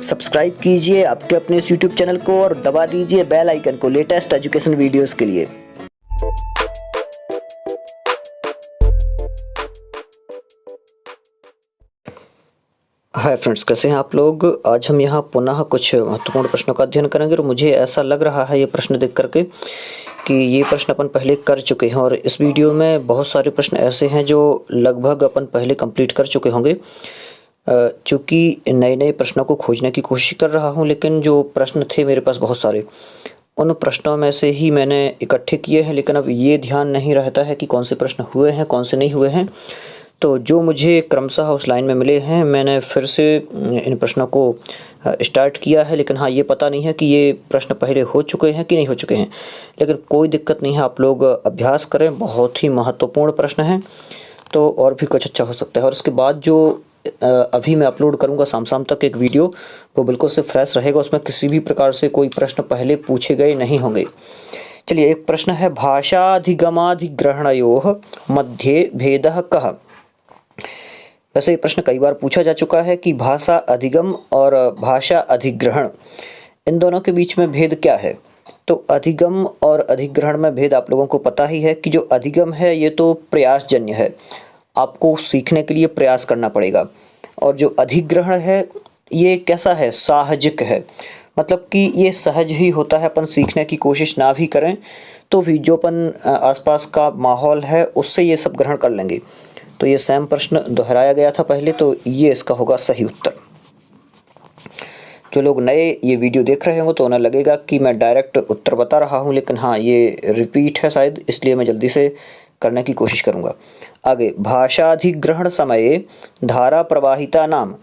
Subscribe कीजिए आपके अपने इस YouTube चैनल को और दबा दीजिए बेल आइकन को लेटेस्ट एजुकेशन वीडियोस के लिए। हाय फ्रेंड्स, कैसे हैं आप लोग। आज हम यहाँ पुनः कुछ महत्वपूर्ण प्रश्नों का अध्ययन करेंगे और मुझे ऐसा लग रहा है ये प्रश्न देख करके कि ये प्रश्न अपन पहले कर चुके हैं और इस वीडियो में बहुत सारे प्रश्न ऐसे हैं जो लगभग अपन पहले कंप्लीट कर चुके होंगे। चूँकि नए नए प्रश्नों को खोजने की कोशिश कर रहा हूँ, लेकिन जो प्रश्न थे मेरे पास बहुत सारे, उन प्रश्नों में से ही मैंने इकट्ठे किए हैं। लेकिन अब ये ध्यान नहीं रहता है कि कौन से प्रश्न हुए हैं कौन से नहीं हुए हैं। तो जो मुझे क्रमशः उस लाइन में मिले हैं मैंने फिर से इन प्रश्नों को स्टार्ट किया है। लेकिन हाँ, ये पता नहीं है कि ये प्रश्न पहले हो चुके हैं कि नहीं हो चुके हैं। लेकिन कोई दिक्कत नहीं है, आप लोग अभ्यास करें, बहुत ही महत्वपूर्ण प्रश्न हैं तो और भी कुछ अच्छा हो सकता है। और उसके बाद जो अभी मैं अपलोड करूंगा शाम तक एक वीडियो, वो बिल्कुल से फ्रेश रहेगा, उसमें किसी भी प्रकार से कोई प्रश्न पहले पूछे गए नहीं होंगे। चलिए, एक प्रश्न है, भाषाधिगमाधिग्रहणयोः मध्ये भेदः कः। वैसे ये प्रश्न कई बार पूछा जा चुका है कि भाषा अधिगम और भाषा अधिग्रहण, इन दोनों के बीच में भेद क्या है। तो अधिगम और अधिग्रहण में भेद आप लोगों को पता ही है कि जो अधिगम है ये तो प्रयासजन्य है, आपको सीखने के लिए प्रयास करना पड़ेगा। और जो अधिग्रहण है ये कैसा है, साहजिक है, मतलब कि ये सहज ही होता है। अपन सीखने की कोशिश ना भी करें तो भी जो अपन आसपास का माहौल है उससे ये सब ग्रहण कर लेंगे। तो ये सेम प्रश्न दोहराया गया था पहले, तो ये इसका होगा सही उत्तर। जो लोग नए ये वीडियो देख रहे होंगे तो उन्हें लगेगा कि मैं डायरेक्ट उत्तर बता रहा हूँ, लेकिन हाँ, ये रिपीट है शायद, इसलिए मैं जल्दी से करने की कोशिश करूँगा। आगे, भाषाधिग्रहण समये धारा प्रवाहिता नाम,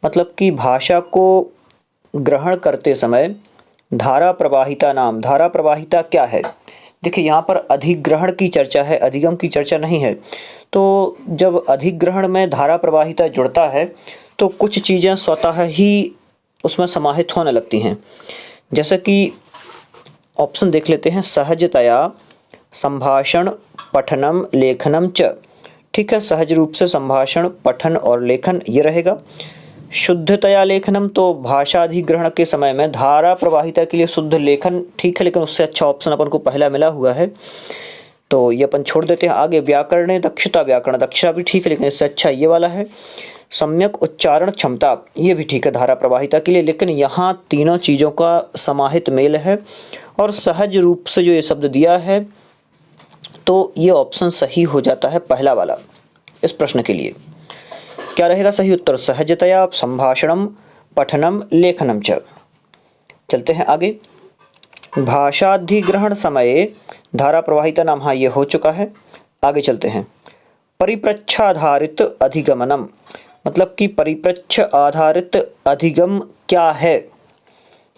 मतलब कि भाषा को ग्रहण करते समय धारा प्रवाहिता नाम। धारा प्रवाहिता क्या है? देखिए, यहाँ पर अधिग्रहण की चर्चा है, अधिगम की चर्चा नहीं है। तो जब अधिग्रहण में धारा प्रवाहिता जुड़ता है तो कुछ चीज़ें स्वतः ही उसमें समाहित होने लगती हैं। जैसे कि ऑप्शन देख लेते हैं, सहजतया संभाषण पठनम लेखनम च। ठीक है, सहज रूप से संभाषण पठन और लेखन ये रहेगा। शुद्धतया लेखनम, तो भाषा अधिग्रहण के समय में धारा प्रवाहिता के लिए शुद्ध लेखन ठीक है, लेकिन उससे अच्छा ऑप्शन अपन को पहला मिला हुआ है तो ये अपन छोड़ देते हैं। आगे, व्याकरण दक्षता, व्याकरण दक्षता भी ठीक है, लेकिन इससे अच्छा ये वाला है। सम्यक उच्चारण क्षमता, ये भी ठीक है धारा प्रवाहिता के लिए, लेकिन यहाँ तीनों चीज़ों का समाहित मेल है और सहज रूप से जो ये शब्द दिया है तो ये ऑप्शन सही हो जाता है पहला वाला इस प्रश्न के लिए। क्या रहेगा सही उत्तर? सहजतया संभाषणम पठनम लेखनम च। चलते हैं आगे, भाषाधिग्रहण समये धारा प्रवाहिता नाम, हाँ ये हो चुका है। आगे चलते हैं, परिप्रच्छाधारित अधिगमनम, मतलब कि परिप्रच्छ आधारित अधिगम क्या है।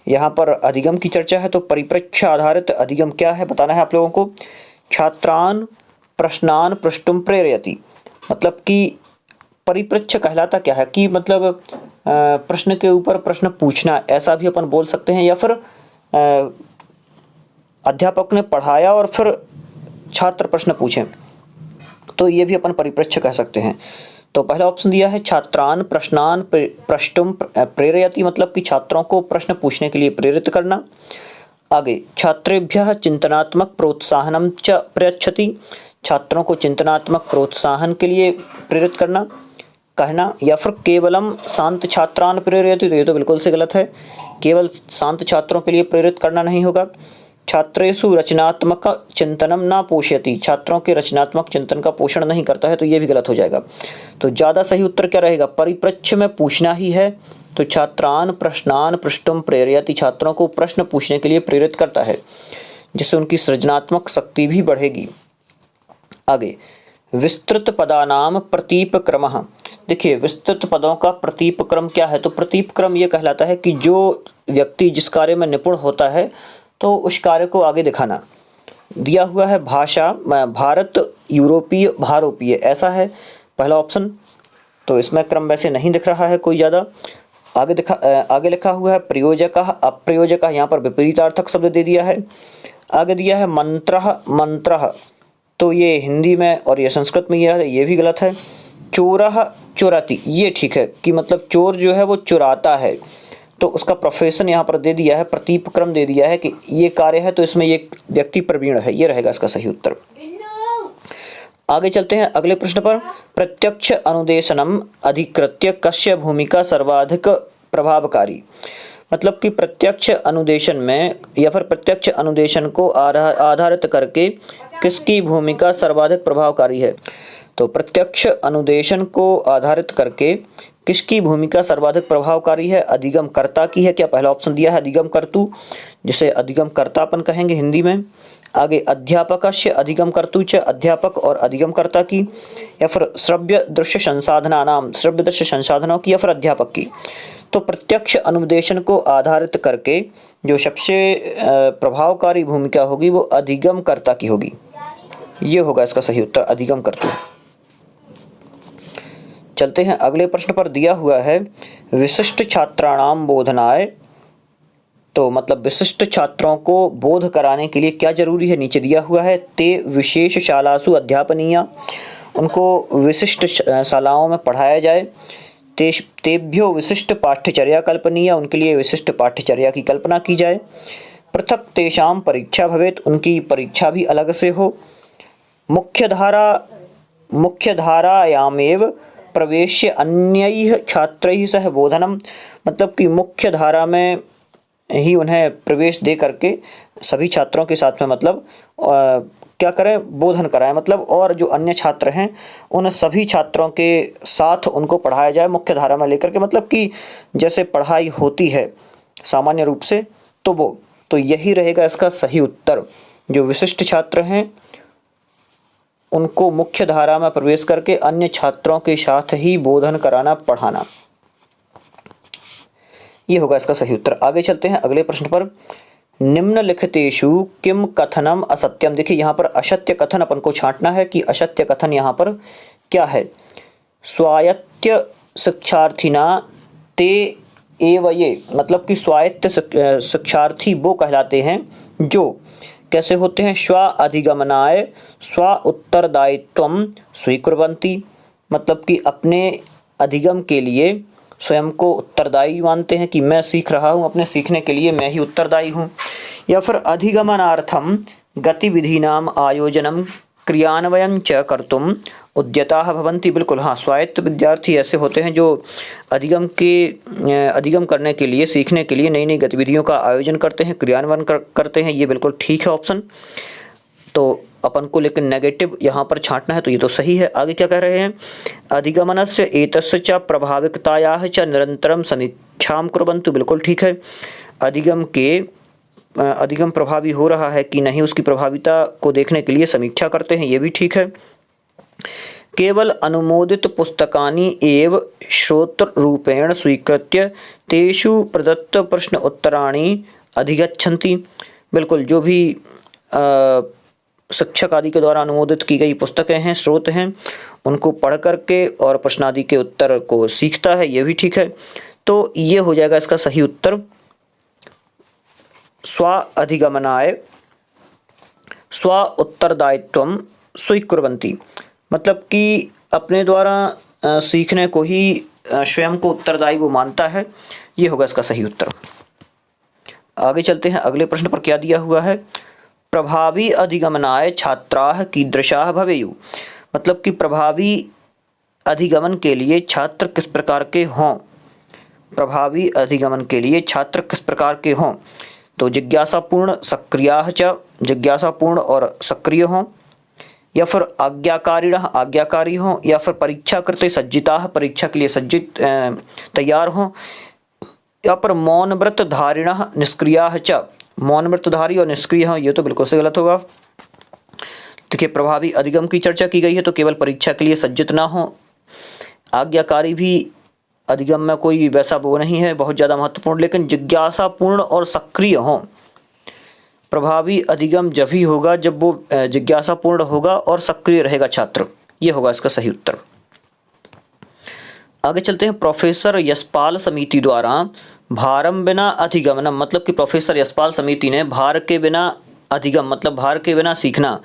यहाँ पर अधिगम की चर्चा है तो परिप्रच्छ आधारित अधिगम क्या है बताना है आप लोगों को। छात्रान प्रश्नान पृष्टुम प्रेरयति, मतलब कि परिप्रच्छ कहलाता क्या है कि मतलब प्रश्न के ऊपर प्रश्न पूछना, ऐसा भी अपन बोल सकते हैं। या फिर अध्यापक ने पढ़ाया और फिर छात्र प्रश्न पूछें, तो ये भी अपन परिप्रच्छ कह सकते हैं। तो पहला ऑप्शन दिया है, छात्रान प्रश्नान पृष्टुम प्रेरयति, मतलब कि छात्रों को प्रश्न पूछने के लिए प्रेरित करना। आगे, छात्रेभ्यः चिंतनात्मक प्रोत्साहनम च प्रयच्छति, छात्रों को चिंतनात्मक प्रोत्साहन के लिए प्रेरित करना कहना। या फिर केवलम शांत छात्रान प्रेरयति, तो ये तो बिल्कुल से गलत है, केवल शांत छात्रों के लिए प्रेरित करना नहीं होगा। छात्रेषु रचनात्मक चिंतनम ना पोषयति, छात्रों के रचनात्मक चिंतन का पोषण नहीं करता है, तो ये भी गलत हो जाएगा। तो ज़्यादा सही उत्तर क्या रहेगा? परिप्रच्छ में पूछना ही है तो छात्रान प्रश्नान पृष्टुम प्रेरयति, छात्रों को प्रश्न पूछने के लिए प्रेरित करता है, जिससे उनकी सृजनात्मक शक्ति भी बढ़ेगी। आगे, विस्तृत पदानाम प्रतीप क्रमः, देखिए विस्तृत पदों का प्रतीप क्रम क्या है। तो प्रतीप क्रम ये कहलाता है कि जो व्यक्ति जिस कार्य में निपुण होता है तो उस कार्य को आगे दिखाना। दिया हुआ है भाषा, भारत, यूरोपीय, भारोपीय, ऐसा है पहला ऑप्शन। तो इसमें क्रम वैसे नहीं दिख रहा है कोई ज़्यादा। आगे लिखा हुआ है प्रयोजकः अप्रयोजकः, यहाँ पर विपरीतार्थक शब्द दे दिया है। आगे दिया है मंत्रः मंत्रः, तो ये हिंदी में और ये संस्कृत में ये भी गलत है। चोरः चोरति, ये ठीक है कि मतलब चोर जो है वो चुराता है, तो उसका प्रोफेशन यहाँ पर दे दिया है, प्रतीपक्रम दे दिया है कि ये कार्य है, तो इसमें ये व्यक्ति प्रवीण है, ये रहेगा इसका सही उत्तर। आगे चलते हैं अगले प्रश्न पर। प्रत्यक्ष अनुदेशनम अधिकृत्य कस्य भूमिका सर्वाधिक प्रभावकारी। मतलब कि प्रत्यक्ष अनुदेशन में या फिर प्रत्यक्ष अनुदेशन को आधारित करके किसकी भूमिका सर्वाधिक प्रभावकारी है। तो प्रत्यक्ष अनुदेशन को आधारित करके किसकी भूमिका सर्वाधिक प्रभावकारी है? अधिगम कर्ता की है क्या? पहला ऑप्शन दिया है अधिगम कर्तु, जिसे अधिगम कर्ता अपन कहेंगे हिंदी में। आगे अध्यापकस्य अधिगम कर्तु च, अध्यापक और अधिगम कर्ता की, या फिर श्रव्य दृश्य संसाधनानाम, श्रव्य दृश्य संसाधनों की, या फिर अध्यापक की। तो प्रत्यक्ष अनुदेशन को आधारित करके जो सबसे प्रभावकारी भूमिका होगी वो अधिगम कर्ता की होगी। ये होगा इसका सही उत्तर, अधिगम कर्तु। चलते हैं अगले प्रश्न पर। दिया हुआ है विशिष्ट छात्राणाम बोधनाय। तो मतलब विशिष्ट छात्रों को बोध कराने के लिए क्या जरूरी है? नीचे दिया हुआ है ते विशेष शालासु अध्यापनीय, उनको विशिष्ट शालाओं में पढ़ाया जाए। तेभ्यो विशिष्ट पाठ्यचर्या कल्पनीय, उनके लिए विशिष्ट पाठ्यचर्या की कल्पना की जाए। पृथक तेषाम परीक्षा भवेत, उनकी परीक्षा भी अलग से हो। मुख्यधारायामेव प्रवेश्य अन्यैः छात्रैः सह बोधनम, मतलब कि मुख्य धारा में ही उन्हें प्रवेश दे करके सभी छात्रों के साथ में मतलब क्या करें? बोधन कराएं। मतलब और जो अन्य छात्र हैं उन सभी छात्रों के साथ उनको पढ़ाया जाए मुख्य धारा में लेकर के, मतलब कि जैसे पढ़ाई होती है सामान्य रूप से, तो वो तो यही रहेगा इसका सही उत्तर। जो विशिष्ट छात्र हैं उनको मुख्य धारा में प्रवेश करके अन्य छात्रों के साथ ही बोधन कराना, पढ़ाना, ये होगा इसका सही उत्तर। आगे चलते हैं अगले प्रश्न पर। निम्नलिखितेषु किम कथनम असत्यम। देखिए यहाँ पर असत्य कथन अपन को छांटना है कि असत्य कथन यहाँ पर क्या है। स्वायत्त शिक्षार्थिना ते एव ये, मतलब कि स्वायत्त शिक्षार्थी वो कहलाते हैं जो कैसे होते हैं? स्व अधिगमनाय स्व उत्तरदायित्वम स्वीकुर्वन्ति, मतलब कि अपने अधिगम के लिए स्वयं को उत्तरदायी मानते हैं कि मैं सीख रहा हूँ, अपने सीखने के लिए मैं ही उत्तरदायी हूँ। या फिर अधिगमनार्थम गतिविधीनाम आयोजनम क्रियान्वयं च कर्तुम उद्यताः भवन्ति। बिल्कुल हाँ, स्वायत्त विद्यार्थी ऐसे होते हैं जो अधिगम करने के लिए, सीखने के लिए नई नई गतिविधियों का आयोजन करते हैं, क्रियान्वयन करते हैं। ये बिल्कुल ठीक है ऑप्शन। तो अपन को लेकिन नेगेटिव यहाँ पर छांटना है, तो ये तो सही है। आगे क्या कह रहे हैं? अधिगमनस्य एतस्य च प्रभाविकतायाः च निरंतरम समीक्षां कुर्वन्तु। बिल्कुल ठीक है। अधिगम प्रभावी हो रहा है कि नहीं, उसकी प्रभाविता को देखने के लिए समीक्षा करते हैं, ये भी ठीक है। केवल अनुमोदित पुस्तकानि एव श्रोतरूपेण स्वीकृत्य तेषु प्रदत्त प्रश्न उत्तराणि अधिगच्छन्ति। बिल्कुल, जो भी शिक्षक आदि के द्वारा अनुमोदित की गई पुस्तकें हैं, स्रोत हैं, उनको पढ़ करके और प्रश्न आदि के उत्तर को सीखता है, ये भी ठीक है। तो ये हो जाएगा इसका सही उत्तर, स्व अधिगमनाय स्व उत्तरदायित्वम स्वीकुर्वन्ति, मतलब कि अपने द्वारा सीखने को ही स्वयं को उत्तरदायी वो मानता है। ये होगा इसका सही उत्तर। आगे चलते हैं अगले प्रश्न पर। क्या दिया हुआ है? प्रभावी अधिगमनाय छात्राः कीदृशाः भवेयुः, मतलब कि प्रभावी अधिगमन के लिए छात्र किस प्रकार के हों। प्रभावी अधिगमन के लिए छात्र किस प्रकार के हों? तो जिज्ञासापूर्ण सक्रियाः च, जिज्ञासापूर्ण और सक्रिय हों, या फिर आज्ञाकारिणः आज्ञाकारी हों, या फिर परीक्षा करते सज्जिताः परीक्षा के लिए सज्जित तैयार हों, या फिर मौन व्रत धारिणः निष्क्रियाः च, मौन व्रतधारी और निष्क्रिय हों। ये तो बिल्कुल से गलत होगा। देखिए, प्रभावी अधिगम की चर्चा की गई है तो केवल परीक्षा के लिए सज्जित ना हो। आज्ञाकारी भी अधिगम में कोई वैसा वो नहीं है बहुत ज़्यादा महत्वपूर्ण, लेकिन जिज्ञासापूर्ण और सक्रिय हों। प्रभावी अधिगम जब ही होगा जब वो जिज्ञासापूर्ण होगा और सक्रिय रहेगा छात्र। ये होगा इसका सही उत्तर। आगे चलते हैं। प्रोफेसर यशपाल समिति द्वारा भारम बिना अधिगमनम, मतलब कि प्रोफेसर यशपाल समिति ने भार के बिना अधिगम, मतलब भार के बिना सीखना,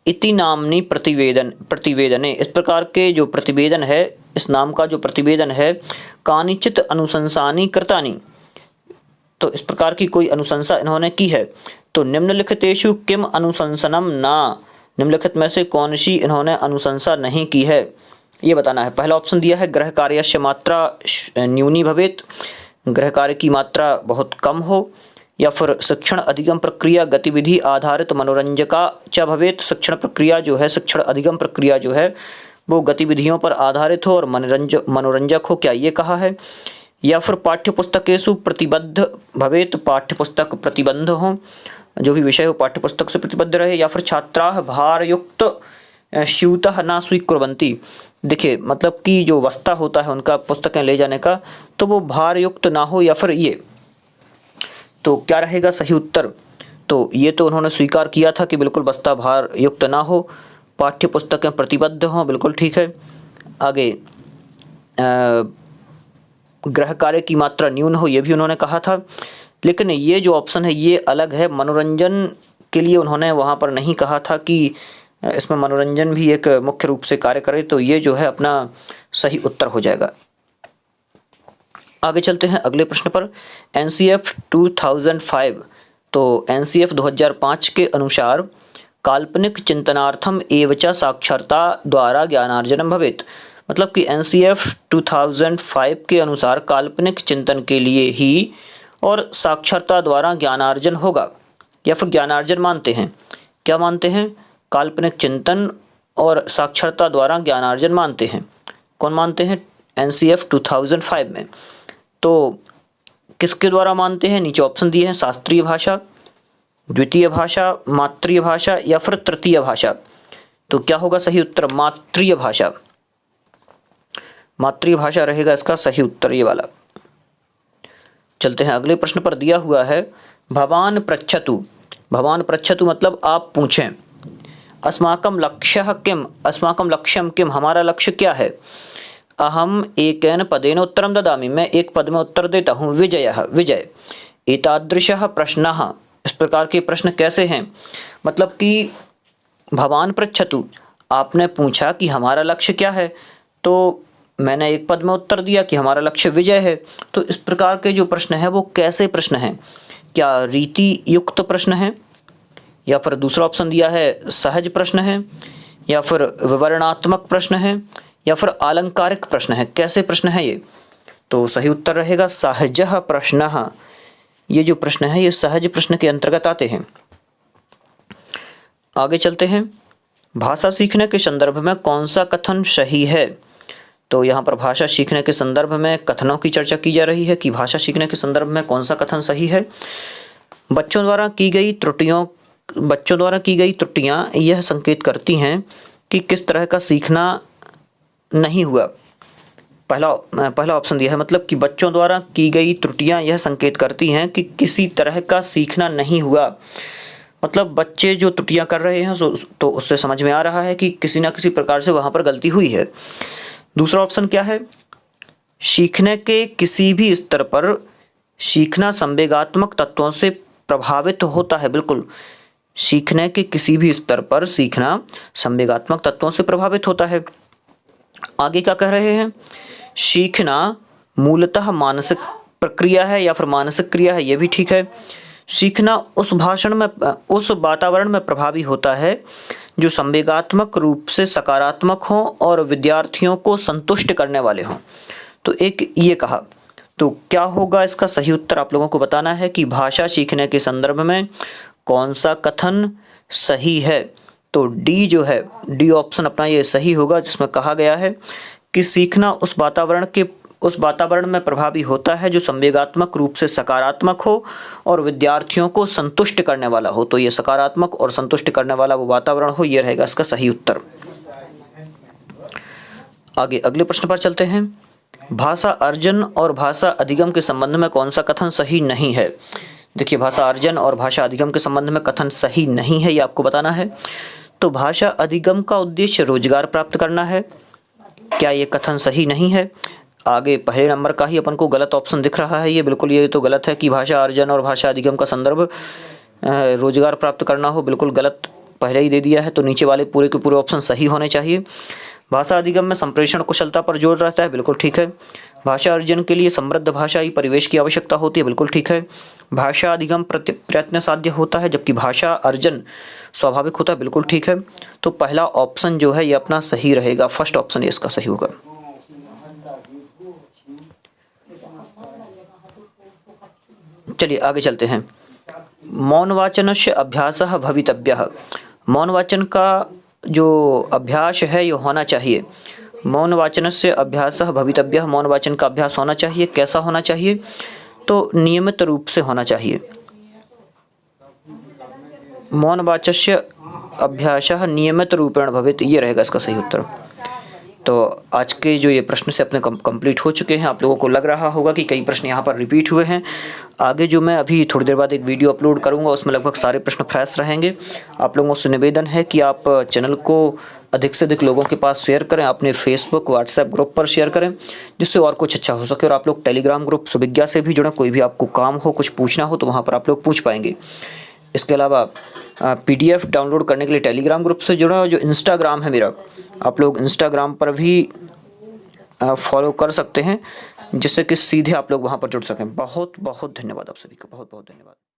इति नामनी प्रतिवेदने, इस प्रकार के जो प्रतिवेदन है, इस नाम का जो प्रतिवेदन है, कानिचित अनुशंसानि कृतानि, तो इस प्रकार की कोई अनुशंसा इन्होंने की है। तो निम्नलिखितेषु किम अनुशंसनम ना, निम्नलिखित में से कौन सी इन्होंने अनुशंसा नहीं की है, ये बताना है। पहला ऑप्शन दिया है गृह कार्यस्य मात्रा न्यूनी भवेत, गृह कार्य की मात्रा बहुत कम हो, या फिर शिक्षण अधिगम प्रक्रिया गतिविधि आधारित मनोरंजका च भवेत, शिक्षण प्रक्रिया जो है, शिक्षण अधिगम प्रक्रिया जो है वो गतिविधियों पर आधारित हो और मनोरंजक हो, क्या ये कहा है। या फिर पाठ्यपुस्तकेषु प्रतिबद्ध भवेत, पाठ्यपुस्तक प्रतिबंध हो, जो भी विषय हो पाठ्यपुस्तक से प्रतिबद्ध रहे। या फिर छात्राः भारयुक्त स्यूतः न स्वीकुर्वन्ति, देखिए मतलब कि जो वस्ता होता है उनका पुस्तकें ले जाने का, तो वो भारयुक्त ना हो, या फिर ये, तो क्या रहेगा सही उत्तर। तो ये तो उन्होंने स्वीकार किया था कि बिल्कुल बस्ता भार युक्त ना हो, पाठ्य पुस्तकें प्रतिबद्ध हों, बिल्कुल ठीक है। आगे गृह कार्य की मात्रा न्यून हो, ये भी उन्होंने कहा था। लेकिन ये जो ऑप्शन है ये अलग है, मनोरंजन के लिए उन्होंने वहाँ पर नहीं कहा था कि इसमें मनोरंजन भी एक मुख्य रूप से कार्य करे, तो ये जो है अपना सही उत्तर हो जाएगा। आगे चलते हैं अगले प्रश्न पर। NCF 2005, तो NCF 2005 के अनुसार काल्पनिक चिंतनार्थम एवं साक्षरता द्वारा ज्ञानार्जनम भवेत, मतलब कि NCF 2005 के अनुसार काल्पनिक चिंतन के लिए ही और साक्षरता द्वारा ज्ञानार्जन होगा, या फिर ज्ञानार्जन मानते हैं। क्या मानते हैं? काल्पनिक चिंतन और साक्षरता द्वारा ज्ञानार्जन मानते हैं। कौन मानते हैं? NCF 2005 में। तो किसके द्वारा मानते हैं? नीचे ऑप्शन दिए हैं, शास्त्रीय भाषा, द्वितीय भाषा, मातृय भाषा या फिर तृतीय भाषा। तो क्या होगा सही उत्तर? मातृय भाषा, मातृय भाषा रहेगा इसका सही उत्तर, ये वाला। चलते हैं अगले प्रश्न पर। दिया हुआ है भवान पृच्छतु, भवान पृच्छतु मतलब आप पूछें। अस्माकं लक्ष्यः किम, अस्माकं लक्ष्यम किम, हमारा लक्ष्य क्या है। अहम एकेन पदेन उत्तरम ददामि, मैं एक पद में उत्तर देता हूँ। विजयः, विजय। एतादृशः प्रश्नः, इस प्रकार के प्रश्न कैसे हैं, मतलब कि भवान पृच्छतु, आपने पूछा कि हमारा लक्ष्य क्या है, तो मैंने एक पद में उत्तर दिया कि हमारा लक्ष्य विजय है। तो इस प्रकार के जो प्रश्न हैं वो कैसे प्रश्न हैं? क्या रीति युक्त प्रश्न हैं, या फिर दूसरा ऑप्शन दिया है सहज प्रश्न है, या फिर विवरणात्मक प्रश्न है, या फिर आलंकारिक प्रश्न है, कैसे प्रश्न है ये? तो सही उत्तर रहेगा सहजः प्रश्नः। ये जो प्रश्न है ये सहज प्रश्न के अंतर्गत आते हैं। आगे चलते हैं। भाषा सीखने के संदर्भ में कौन सा कथन सही है? तो यहाँ पर भाषा सीखने के संदर्भ में कथनों की चर्चा की जा रही है कि भाषा सीखने के संदर्भ में कौन सा कथन सही है। बच्चों द्वारा की गई त्रुटियां यह संकेत करती हैं कि किस तरह का सीखना नहीं हुआ। पहला ऑप्शन दिया है, मतलब कि बच्चों द्वारा की गई त्रुटियां यह संकेत करती हैं कि किसी तरह का सीखना नहीं हुआ। मतलब बच्चे जो त्रुटियां कर रहे हैं तो उससे समझ में आ रहा है कि किसी न किसी प्रकार से वहाँ पर गलती हुई है। दूसरा ऑप्शन क्या है? सीखने के किसी भी स्तर पर सीखना संवेगात्मक तत्वों से प्रभावित होता है। बिल्कुल, सीखने के किसी भी स्तर पर सीखना संवेगात्मक तत्वों से प्रभावित होता है। आगे क्या कह रहे हैं? सीखना मूलतः मानसिक प्रक्रिया है या फिर मानसिक क्रिया है, ये भी ठीक है। सीखना उस वातावरण में प्रभावी होता है जो संवेगात्मक रूप से सकारात्मक हो और विद्यार्थियों को संतुष्ट करने वाले हों। तो एक ये कहा, तो क्या होगा इसका सही उत्तर आप लोगों को बताना है कि भाषा सीखने के संदर्भ में कौन सा कथन सही है। तो डी जो है, डी ऑप्शन अपना ये सही होगा, जिसमें कहा गया है कि सीखना उस वातावरण में प्रभावी होता है जो संवेगात्मक रूप से सकारात्मक हो और विद्यार्थियों को संतुष्ट करने वाला हो। तो ये सकारात्मक और संतुष्ट करने वाला वो वातावरण हो, ये रहेगा इसका सही उत्तर। आगे अगले प्रश्न पर चलते हैं। भाषा अर्जन और भाषा अधिगम के संबंध में कौन सा कथन सही नहीं है? देखिए, भाषा अर्जन और भाषा अधिगम के संबंध में कथन सही नहीं है, ये आपको बताना है। तो भाषा अधिगम का उद्देश्य रोजगार प्राप्त करना है, क्या ये कथन सही नहीं है? आगे पहले नंबर का ही अपन को गलत ऑप्शन दिख रहा है, ये बिल्कुल ये तो गलत है कि भाषा अर्जन और भाषा अधिगम का संदर्भ रोजगार प्राप्त करना हो, बिल्कुल गलत पहले ही दे दिया है। तो नीचे वाले पूरे के पूरे ऑप्शन सही होने चाहिए। भाषा अधिगम में संप्रेषण कुशलता पर जोर रहता है, बिल्कुल ठीक है। भाषा अर्जन के लिए समृद्ध भाषाई परिवेश की आवश्यकता होती है, बिल्कुल ठीक है। भाषा अधिगम प्रयत्न साध्य होता है, जबकि भाषा अर्जन स्वाभाविक होता है, बिल्कुल ठीक है। तो पहला ऑप्शन जो है ये अपना सही रहेगा, फर्स्ट ऑप्शन ये इसका सही होगा। चलिए आगे चलते हैं। मौनवाचनस्य अभ्यासः भवितव्यः। मौन वाचन का जो अभ्यास है ये होना चाहिए। मौन वाचनस्य अभ्यासः भवितव्यः, मौन वाचन का अभ्यास होना चाहिए। कैसा होना चाहिए? तो नियमित रूप से होना चाहिए। मौन वाचस्य अभ्यासः नियमित रूपेण भवेत्, ये रहेगा इसका सही उत्तर। तो आज के जो ये प्रश्न से अपने कंप्लीट हो चुके हैं। आप लोगों को लग रहा होगा कि कई प्रश्न यहाँ पर रिपीट हुए हैं। आगे जो मैं अभी थोड़ी देर बाद एक वीडियो अपलोड करूँगा उसमें लगभग सारे प्रश्न फ्रेश रहेंगे। आप लोगों से निवेदन है कि आप चैनल को अधिक से अधिक लोगों के पास शेयर करें, अपने फेसबुक व्हाट्सएप ग्रुप पर शेयर करें, जिससे और कुछ अच्छा हो सके। और आप लोग टेलीग्राम ग्रुप सुविज्ञा से भी जुड़ें, कोई भी आपको काम हो, कुछ पूछना हो तो वहाँ पर आप लोग पूछ पाएंगे। इसके अलावा PDF डाउनलोड करने के लिए टेलीग्राम ग्रुप से जुड़ें। और जो इंस्टाग्राम है मेरा, आप लोग इंस्टाग्राम पर भी फॉलो कर सकते हैं, जिससे कि सीधे आप लोग वहाँ पर जुड़ सकें। बहुत बहुत धन्यवाद आप सभी का, बहुत बहुत धन्यवाद।